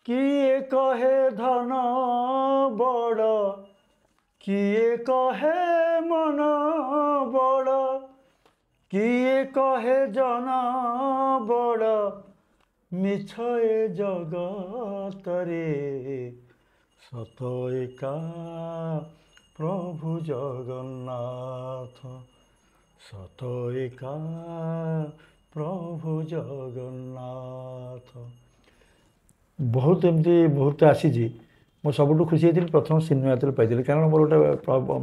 किए कहे धन बड़ किए कहे मन बड़ किए कहे जन बड़ मिछ ए जगत रे सत एका प्रभु जगन्नाथ सत एका प्रभु जगन्नाथ। बहुत एमती मुहूर्त आसी मो सबुठ खुशी होती प्रथम सिनेमा जेतले पाई कारण मोर गोटे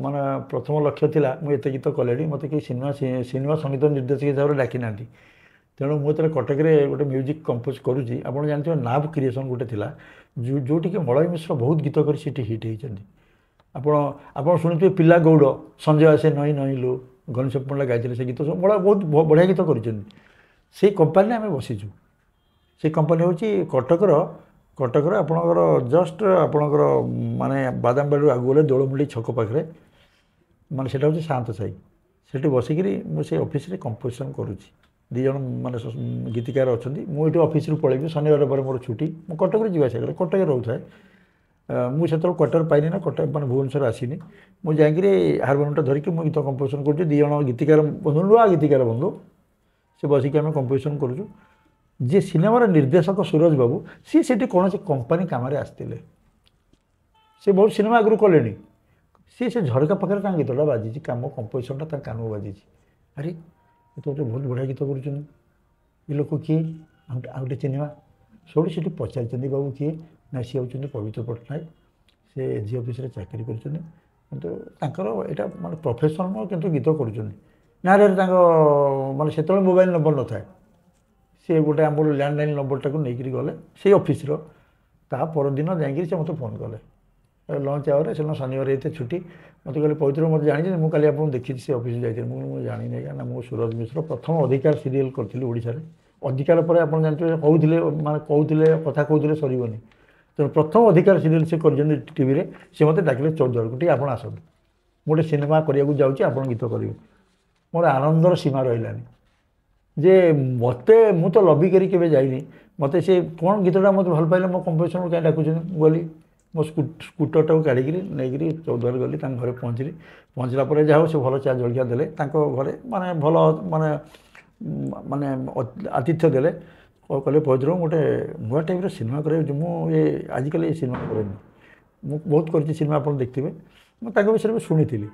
माने प्रथम लक्ष्य थिला मु एते गीत कले मत कि सिनेमा संगीत निर्देशक हिसाब से डाकी ना तेणु मुझे कटक गोटे म्यूजिक कंपोज करुँची आप जानते नाभ क्रिएसन गोटे थिला जोटि मलय मिश्र बहुत गीत कर हिट होती आप शुणुवे पिला गौड़ संजय आसे नई नईलु गणेश पंडा गाई से गीत सब बहुत बढ़िया गीत कर कंपानी आम बसीचु से कंपानी हूँ कटकर कटकर आपणकर जस्ट आपणकर माने बादामबाड़ी आगु गले दोलमुंडी छक पाखे माने सेटा हूँ शांत साई से बसिकी मुझे ऑफिस रे कंपोजिशन करुँची दी जन माने गीतिकार अच्छा मुझे ऑफिस रु पलैबी शनिवार पर मोर छुट्टी मु कटक जावास करें कटक रोए मुझे क्वार्टर पाइनि ना कटक मैंने भुवनेश्वर आसनी मुझे जाकि हारमोनियमटा धरिकी मुझे गीत कंपोजिशन करुँच दी जन गीतिकार बंधु नुआ गीतिकार बंधु से बसिक आम कंपोजिशन करुँ जे सिनेमार निर्देशक सूरज बाबू सी से कौन कंपानी कम आसते से बहुत सिनेमा आगु कले सी से झरका पाखे क्या गीतटा बाजी कम कंपोजिशनटा कान बाजी अरे ये तो बहुत बढ़िया गीत कर लोक किए आ गए चिन्हवा सब से पचार बाबू किए ना सी हूँ पवित्र पट्टनायक से जी ऑफिस चाकरी कर माने प्रोफेशन किंतु गीत कर माने से मोबाइल नंबर न था सी गोटे आम लैंडलाइन नंबरटा को लेकिन गले से ऑफिस परदिन जाकि से मत फोन कले लंच आवर से शनिवार ये छुट्टी मत कहले पवित्र मत जानी मुझे आप देखी से ऑफिस जाती मुझे जानी ना मुझे सूरज मिश्र प्रथम अधिकार सीरियल करी ओडिशा अधिकार पर आप जानते कहते माने कहते कथा कहते सरबनी तेणु प्रथम अधिकार सीरियल से कर टीवी से मत डाकिले 14 को आप आसतु गोटे सिनेमा करने जाऊँगी आप गीत करेंगे मोर आनंदर सीमा रही जे मत मु तो लबी करी के जाइनी मत से कौन गीतटा मत भल पाइले मो कंपोजिशन क्या डाकुन गली मो स्कूटरटा को काढ़ी नहीं 14 गली घरे पहुँचली पहुँचला पर जहाँ से भल चा जलिया देले घरे माने भल माने माने आतिथ्य देले कहले पवित्र गोटे नुआ टाइप सिनेमा करे आजिकल ये सिनेमा करेनि मु बहुत कर सिनेमा आप देखते मुझे विषय में शुणी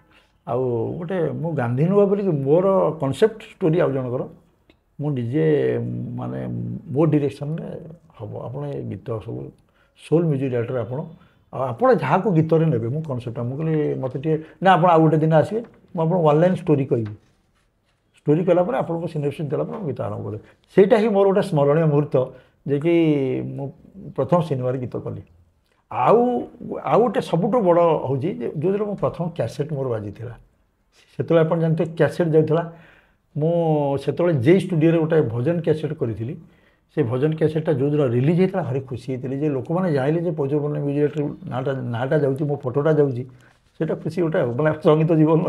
आउ गोटे मु गांधी नुआ बोली मोर कनसेप्ट स्टोरी आउ जनकर मुझे माने मो डायरेक्शन हम आप गीत सब सोल म्यूजिक डायरेक्टर आप जहाँ को गीत ने मु कनसेप्ट मुझे मत ना आप गोटे दिन आसवे मुझे ऑनलाइन स्टोरी कहि स्टोरी कलापर आपको सिनेप्सिस देला गीत आरंभ कले सेटा ही मोर गोटे स्मरणीय मुहूर्त जे कि मु प्रथम सिनेमा गीत कली आउ गोटे सबुठ बड़ हूँ जो दिन मो प्रथम कैसेट मोर बाजी से आप जानते कैसेट जाऊला मुझे जे स्टूडियो गोटे भजन कैसेट करी से भजन कैसेटा जो दिन रिलीज होता भारी खुशी होती लोक मैंने जाइले पवित्र म्यूजिक नाटा नाटा जाऊँगी मो फोटोटा जाऊँगी से खुशी गोटे मतलब संगीत जीवन।